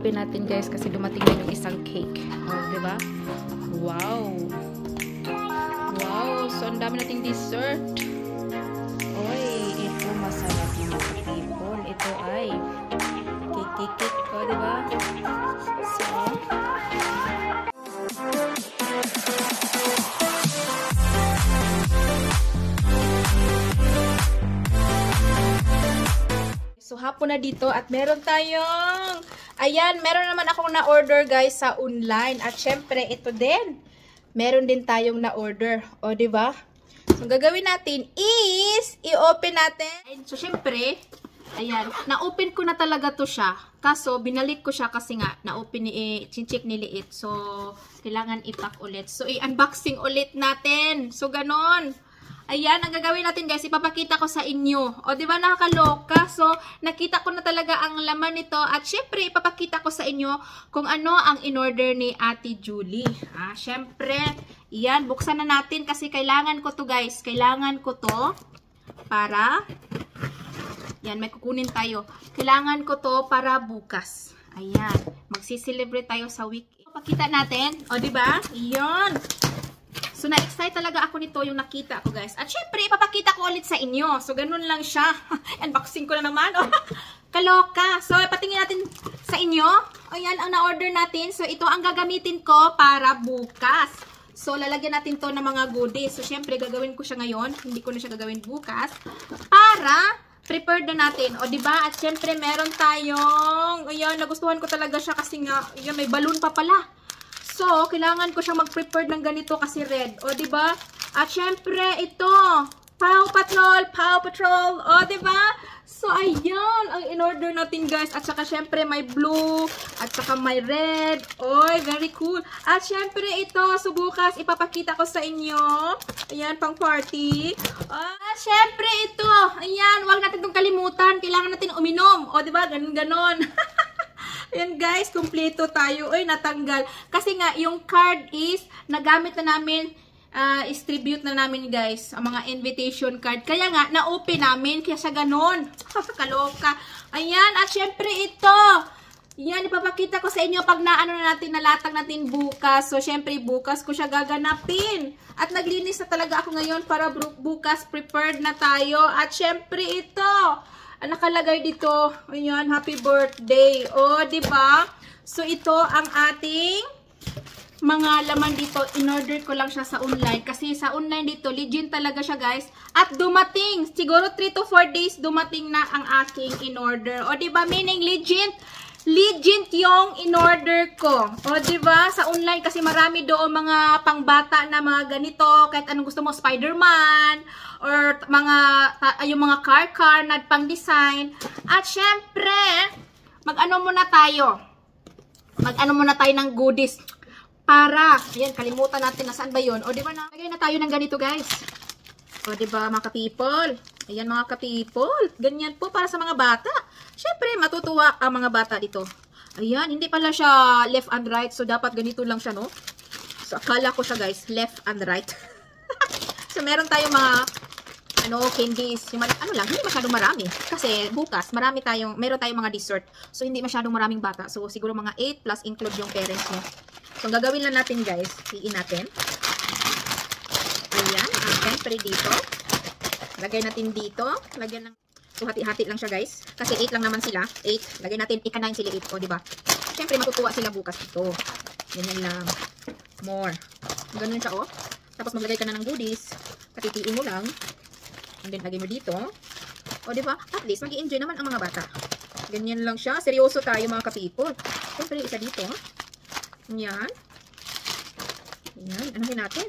i-open natin guys kasi dumating na yung isang cake. Oh, di ba? Wow! Wow! So, ang dami nating dessert. Oy, ito masarap yung mga people. Ito ay cake ko, di ba? So, hapon na dito at meron tayong, ayan, meron naman akong na-order guys sa online. At syempre, ito din. Meron din tayong na-order. O, diba? So, ang gagawin natin is, i-open natin. So, syempre, ayan, na-open ko na talaga to siya. Kaso, binalik ko siya kasi nga, na-open ni, chinchik ni Liit. So, kailangan i-pack ulit. So, i-unboxing ulit natin. So, ganon. Ayan, ang gagawin natin guys, ipapakita ko sa inyo. O, di ba nakakaloka? So, nakita ko na talaga ang laman nito. At syempre, ipapakita ko sa inyo kung ano ang in-order ni Ate Julie. Syempre, yan, buksan na natin kasi kailangan ko to guys. Kailangan ko to para, yan, may kukunin tayo. Kailangan ko to para bukas. Ayan, magsiselebrate tayo sa weekend. Ipapakita natin. O, di ba? Yan. So, na-excite talaga ako nito yung nakita ko, guys. At syempre, ipapakita ko ulit sa inyo. So, ganun lang siya. Unboxing ko na naman. Oh. Kaloka. So, patingin natin sa inyo. Ayan, ang na-order natin. So, ito ang gagamitin ko para bukas. So, lalagyan natin to ng mga goodies. So, syempre, gagawin ko siya ngayon. Hindi ko na siya gagawin bukas. Para prepared na natin. O, diba? At syempre, meron tayong, ayan, nagustuhan ko talaga siya kasi nga, ayan, may balloon pa pala. So, kailangan ko siyang mag-prepare ng ganito kasi red. O, diba? At syempre, ito. Paw Patrol! Paw Patrol! O, diba? So, ayan. Ang in-order natin, guys. At saka, syempre, may blue. At saka, may red. Oy, very cool. At syempre, ito. So, bukas, ipapakita ko sa inyo. Ayan, pang party. At syempre, ito. Ayan, huwag natin itong kalimutan. Kailangan natin uminom. O, diba? Ganon-ganon. Ayan guys, kumpleto tayo. Uy, natanggal. Kasi nga, yung card is, nagamit na namin, distribute na namin guys, ang mga invitation card. Kaya nga, na-open namin. Kaya siya ganon. Kaloka. Ayan, at syempre ito. Yan, ipapakita ko sa inyo pag naano na natin, nalatag natin bukas. So, syempre, bukas ko siya gaganapin. At naglinis na talaga ako ngayon para bukas prepared na tayo. At syempre, ito. Nakalagay dito, ayan, happy birthday. O, diba? So, ito ang ating mga laman dito. In-order ko lang siya sa online. Kasi sa online dito, legit talaga siya, guys. At dumating, siguro 3 to 4 days, dumating na ang aking in-order. O, diba? Meaning, legit yung in-order ko. O, diba? Sa online, kasi marami doon mga pangbata na mga ganito. Kahit anong gusto mo, Spider-Man, or yung mga car na pang-design. At syempre, mag-ano muna tayo ng goodies. Para, ayan, kalimutan natin na saan ba yun. O, diba na? Lagay na tayo ng ganito, guys. O, diba, mga ka-people? Ayan, mga ka-people. Ganyan po para sa mga bata. Syempre, matutuwa ang mga bata dito. Ayan, hindi pala siya left and right. So, dapat ganito lang siya, no? So, akala ko siya, guys, left and right. So, meron tayong mga candies. Yung, lang, hindi masyadong marami. Kasi, bukas, meron tayong mga dessert. So, hindi masyadong maraming bata. So, siguro mga 8 plus include yung parents niya. So, ang gagawin lang natin, guys, hiin natin. Ayan, syempre dito. Lagay natin dito. Lagyan lang. So, hati-hati lang siya, guys. Kasi 8 lang naman sila. 8. Lagay natin, ika-9 sila 8. O, diba? Syempre, matutuwa sila bukas ito. Ganyan lang. More. Ganun siya, oh. Tapos, maglagay ka na ng goodies. Patitiin mo lang. And then, lagay mo dito. O, diba? At least, mag-i-enjoy naman ang mga bata. Ganyan lang siya. Seryoso tayo, mga ka-people. Siyempre, isa dito. Yan. Yan. Anuhin natin.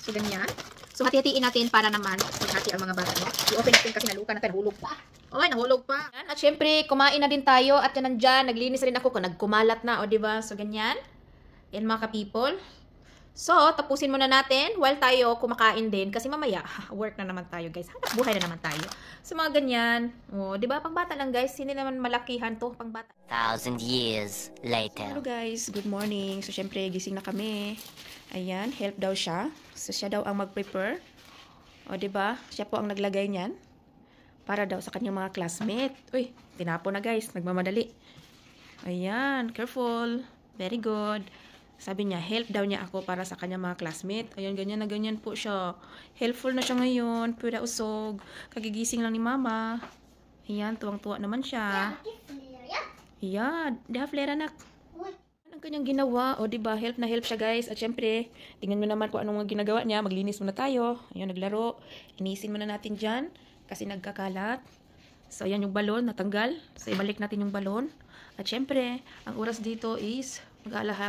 So, ganyan. So, hati-hatiin natin para naman maghati ang mga bata. I-open natin kasi naluka na tayo. Nahulog pa. Okay, nahulog pa. Yan. At syempre, kumain na din tayo. At yan nandyan. Naglinis rin ako kung nagkumalat na. O, diba? So, ganyan. Yan, mga ka-people. So, tapusin muna natin while tayo kumakain din. Kasi mamaya, work na naman tayo, guys. Hanap buhay na naman tayo. So, mga ganyan. O, diba? Pangbata lang, guys. Hindi naman malakihan to. Pangbata. 1,000 years later. Hello, guys. Good morning. So, syempre, gising na kami. Ayan, help daw siya. So, siya daw ang mag-prepare. O, diba? Siya po ang naglagay niyan. Para daw sa kanyang mga classmate. Uy, tinapon na, guys. Nagmamadali. Ayan, careful. Very good. Sabi niya, help daw niya ako para sa kanya mga classmate. Ayan, ganyan na ganyan po siya. Helpful na siya ngayon. Pwede usog. Kagigising lang ni mama. Ayan, tuwang-tuwa naman siya. Ayan, flare anak. Ang kanyang ginawa. O, diba, help na help siya guys. At syempre, tingnan mo naman kung anong ginagawa niya. Maglinis muna tayo. Ayan, naglaro. Inisin muna natin dyan. Kasi nagkakalat. So, ayan yung balon, natanggal. So, ibalik natin yung balon. At syempre, ang oras dito is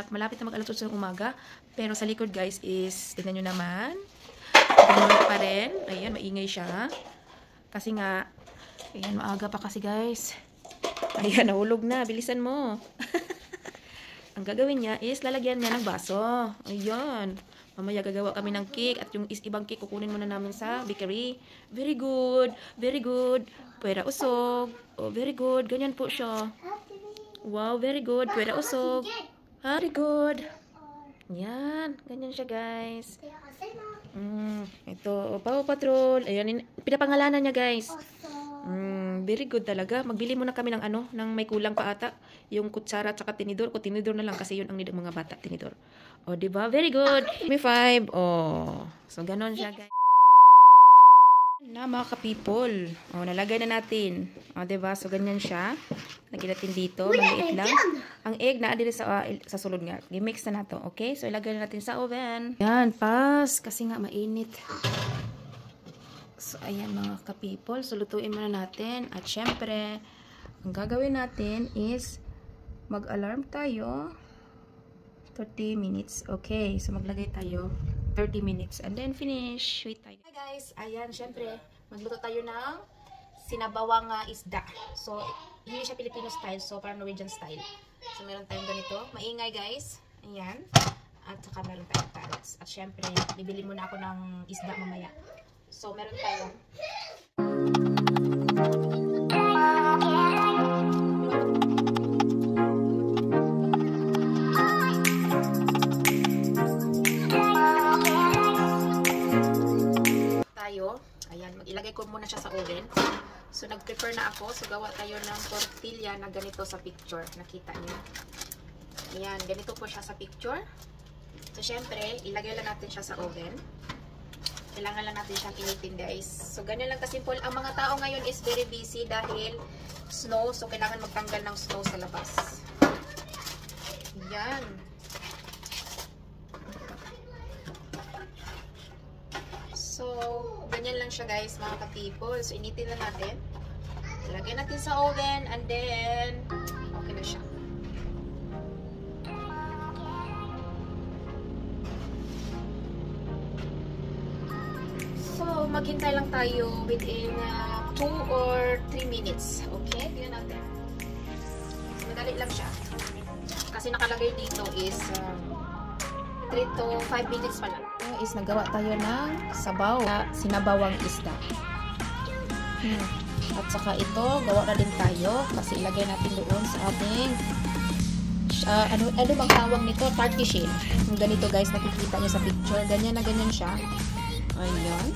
malapit na mag-alas 8 ng umaga. Pero sa likod guys is, tignan nyo naman. Ganun pa rin. Ayan, maingay siya. Kasi nga, ayan, maaga pa kasi guys. Ayan, nahulog na. Bilisan mo. Ang gagawin niya is, lalagyan niya ng baso. Ayan. Mamaya gagawa kami ng cake. At yung ibang cake, kukunin muna namin sa bakery. Very good. Very good. Pwera usog. Oh, very good. Ganyan po siya. Wow, very good. Pwera usog. Very good. Yan. Ganyan siya, guys. Ito. Paw Patrol. Ayan. Pinapangalanan niya, guys. Very good talaga. Magbili muna kami ng ano, ng may kulang pa ata. Yung kutsara at saka tinidor. Kung tinidor na lang kasi yun ang need ng mga bata. Tinidor. O, diba? Very good. May 5. O. So, ganon siya, guys. Na mga ka-people. O, nalagay na natin. O, diba? So, ganyan siya. Lagyan natin dito. Maliit lang. Ang egg na dito sa sulod nga. I-mix na nato. Okay? So, ilagay na natin sa oven. Yan, pas. Kasi nga mainit. So, ayan mga ka-people. So, lutuin muna natin. At syempre, ang gagawin natin is mag-alarm tayo. 30 minutes. Okay. So, maglagay tayo 30 minutes. And then, finish. Wait tayo. Hi guys. Ayan, syempre, magluto tayo ng sinabawang isda. So, hindi siya Filipino style. So, parang Norwegian style. So, meron tayong ganito. Maingay guys. Ayan. At saka meron tayong carrots. At syempre, bibili muna ako ng isda mamaya. So, meron tayo. Ayan, mag-ilagay ko muna siya sa oven. So, nag-prepare na ako. So, gawa tayo ng tortilla na ganito sa picture. Nakita niyo. Ayan, ganito po siya sa picture. So, syempre, ilagay lang natin siya sa oven. Kailangan lang natin siyang initin guys. So, ganyan lang kasimple. Ang mga tao ngayon is very busy dahil snow. So, kailangan magtanggal ng snow sa labas. Yan. So, ganyan lang siya guys mga ka-people. So, initin lang natin. Ilagay natin sa oven and then, okay na siya. So, maghintay lang tayo within 2 or 3 minutes. Okay? Tignan natin. So, madali lang siya. Kasi nakalagay dito is 3 to 5 minutes pa lang. Ito is nagawa tayo ng sabaw. Sinabawang isda. At saka ito, gawa na din tayo. Kasi ilagay natin doon sa ating ano bang tawag nito? Tartishell. Yung ganito guys, nakikita nyo sa picture. Ganyan na ganyan siya. Ayan.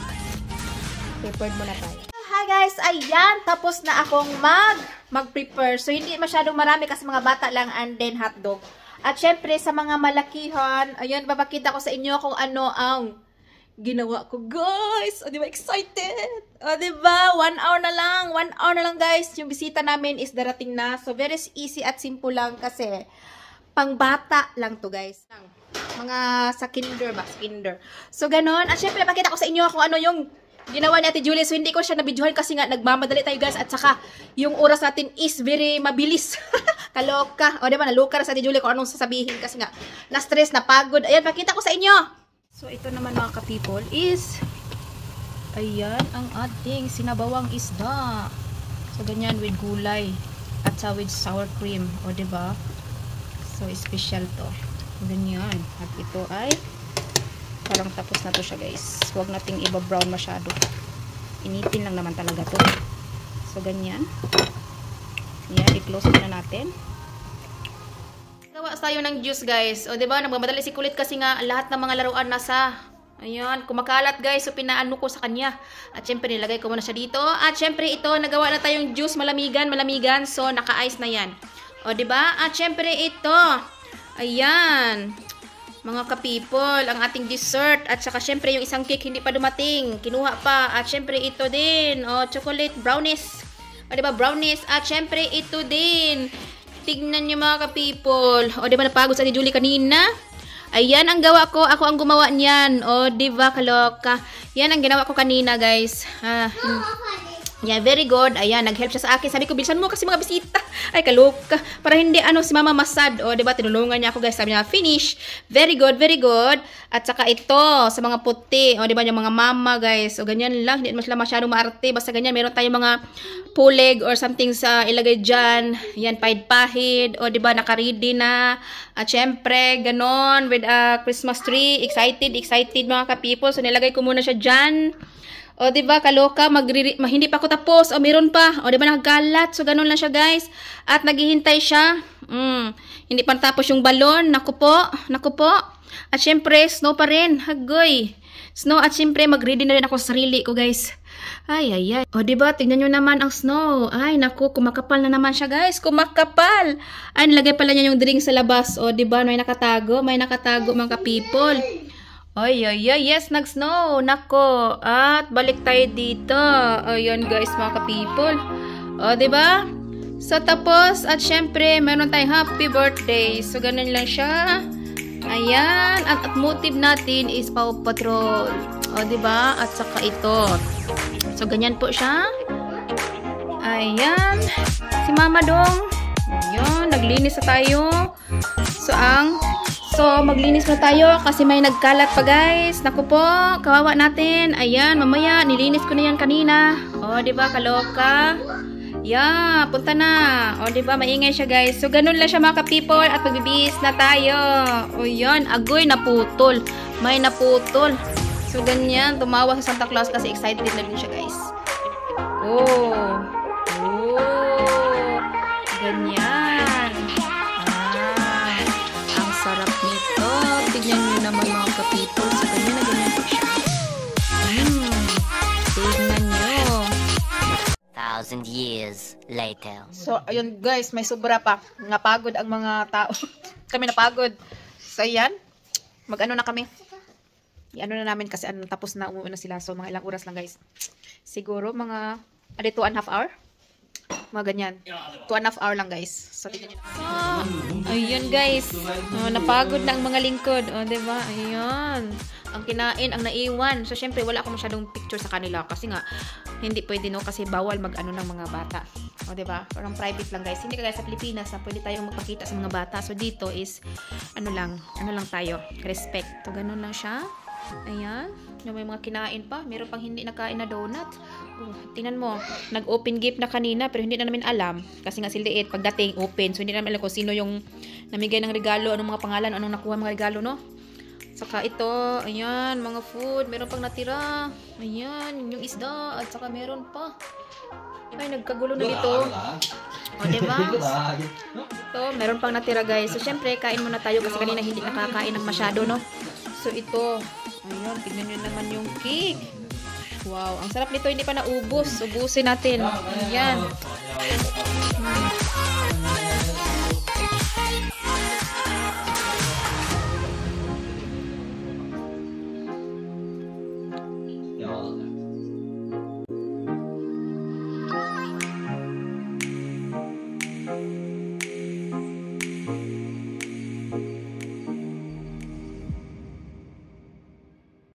Prepared muna tayo. Hi guys! Ayan! Tapos na akong mag-prepare. So, hindi masyadong marami kasi mga bata lang and then hotdog. At syempre, sa mga malakihan, ayan, papakita ko sa inyo kung ano ang ginawa ko, guys. O, diba? Excited! O, diba? 1 hour na lang. 1 hour na lang, guys. Yung bisita namin is darating na. So, very easy at simple lang kasi pangbata lang to, guys. Mga sa kinder ba? Sa kinder. So, ganon. At syempre, pakita ko sa inyo kung ano yung ginawa ni Ate Julie. So, hindi ko siya nabidyohan kasi nga nagmamadali tayo, guys. At saka, yung oras natin is very mabilis. Kaloka. O, diba? Naloka na sa Ate Julie kung anong sasabihin kasi nga na-stress, napagod. Ayan, pakita ko sa inyo. So, ito naman mga ka-people is ayan, ang ating sinabawang isda. So, ganyan with gulay at sa with sour cream. O, diba? So, special to. Ganyan. At ito ay parang tapos na to siya, guys. Huwag nating iba-brown masyado. Initin lang naman talaga to. So, ganyan. Yan, i-close na natin. Gawa tayo ng juice, guys. O, diba? Nagmamadali si Kulit kasi nga lahat ng mga laruan nasa, ayan, kumakalat, guys. So, pinaano ko sa kanya. At syempre, nilagay ko muna siya dito. At syempre, ito, nagawa na tayong juice, malamigan. So, naka-ice na yan. O, diba? At syempre ito. Ayan. Mga ka-people, ang ating dessert. At saka syempre yung isang cake hindi pa dumating. Kinuha pa. At syempre ito din. O, chocolate brownies. O, diba? Brownies. At syempre ito din. Tignan nyo mga ka-people. O, diba napagod sa ni Julie kanina? Ayan ang gawa ko. Ako ang gumawa niyan. O, diba kaloka? Yan ang ginawa ko kanina, guys. Yeah, very good. Ayan, nag-help siya sa akin. Sabi ko, bilisan mo kasi mga bisita. Ay, kaloka. Para hindi, si Mama masad. O, diba, tinulungan niya ako, guys. Sabi niya, finish. Very good, very good. At saka ito, sa mga puti. O, diba, yung mga mama, guys. O, ganyan lang. Hindi naman sila masyadong maarte. Basta ganyan, meron tayong mga puleg or something sa ilagay dyan. Yan, pahid-pahid. O, diba, naka-ready na. At syempre, ganon, with a Christmas tree. Excited, excited, mga ka-people. So, nilagay ko muna siya dyan. O, diba, kaloka, hindi pa ako tapos. O, meron pa. O, diba, nakagalat. So, ganun lang siya, guys. At naghihintay siya. Hindi pa tapos yung balon. Naku po. Naku po. At syempre, snow pa rin. Hagoy. Snow. At syempre, mag-ready na rin ako sa sarili ko, guys. Ay, ay, ay. O, diba, tignan nyo naman ang snow. Ay, naku, kumakapal na naman siya, guys. Kumakapal. Ay, nilagay pala niya yung drink sa labas. O, diba, may nakatago. May nakatago, mga people. Ay, ay, ay, yes, nag-snow. Nako. At balik tayo dito. Ayun, guys, mga ka-people. O, diba? So, tapos, at syempre, meron tayong happy birthday. So, ganun lang siya. Ayan. At motive natin is Paw Patrol. O, diba? At saka ito. So, ganyan po siya. Ayan. Si Mama Dong. Ayan. Naglinis na tayo. So, maglinis na tayo kasi may nagkalat pa, guys. Naku po, kawawa natin. Ayan, mamaya, nilinis ko na yan kanina. O, diba, kaloka? Yeah, punta na. O, diba, maingay siya, guys. So, ganun lang siya, mga ka-people. At magbibihis na tayo. O, yan, agoy, naputol. May naputol. So, ganyan, tumawa sa Santa Claus kasi excited na din siya, guys. Oh. Oh. Ganyan. Ang sarap nito. Tignan nyo naman, mga ka-people. So, ganyan na ganyan po siya. Tignan nyo. 1,000 years later. So, ayun guys, may sobra pa. Napagod ang mga tao. Kami napagod. So, ayan. Mag-ano na kami. I-ano na namin kasi tapos na, umuwi na sila. So, mga ilang oras lang, guys. Siguro, mga 2.5 hour. Mga ganyan. 2.5 hour lang, guys. So, tignan nyo na. Ayun, guys. Napagod na ang mga lingkod. Diba? Ayun. Ang kinain, ang naiwan. So, syempre, wala akong masyadong picture sa kanila. Kasi nga, hindi pwede, no? Kasi bawal mag-ano ng mga bata. Diba? Parang private lang, guys. Hindi kagaya sa Pilipinas na pwede tayong magpakita sa mga bata. So, dito is, ano lang tayo. Respect. So, ganun lang siya. Ayan. Yung may mga kinain pa. Meron pang hindi nakain na donut. Tingnan mo. Nag-open gift na kanina pero hindi na namin alam. Kasi nga si Liit pagdating open. So hindi namin alam kung sino yung namigay ng regalo. Anong mga pangalan. Anong nakuha mga regalo, no? Saka ito. Ayan. Mga food. Meron pang natira. Ayan. Yung isda. At saka meron pa. Ay, nagkagulo na dito. O, diba? Ito. Meron pang natira, guys. So syempre, kain muna tayo kasi kanina hindi nakakain ng masyado, no? So ito. Ayan, tignan nyo naman yung cake. Wow, ang sarap nito, hindi pa naubos. Ubusin natin. Ayan.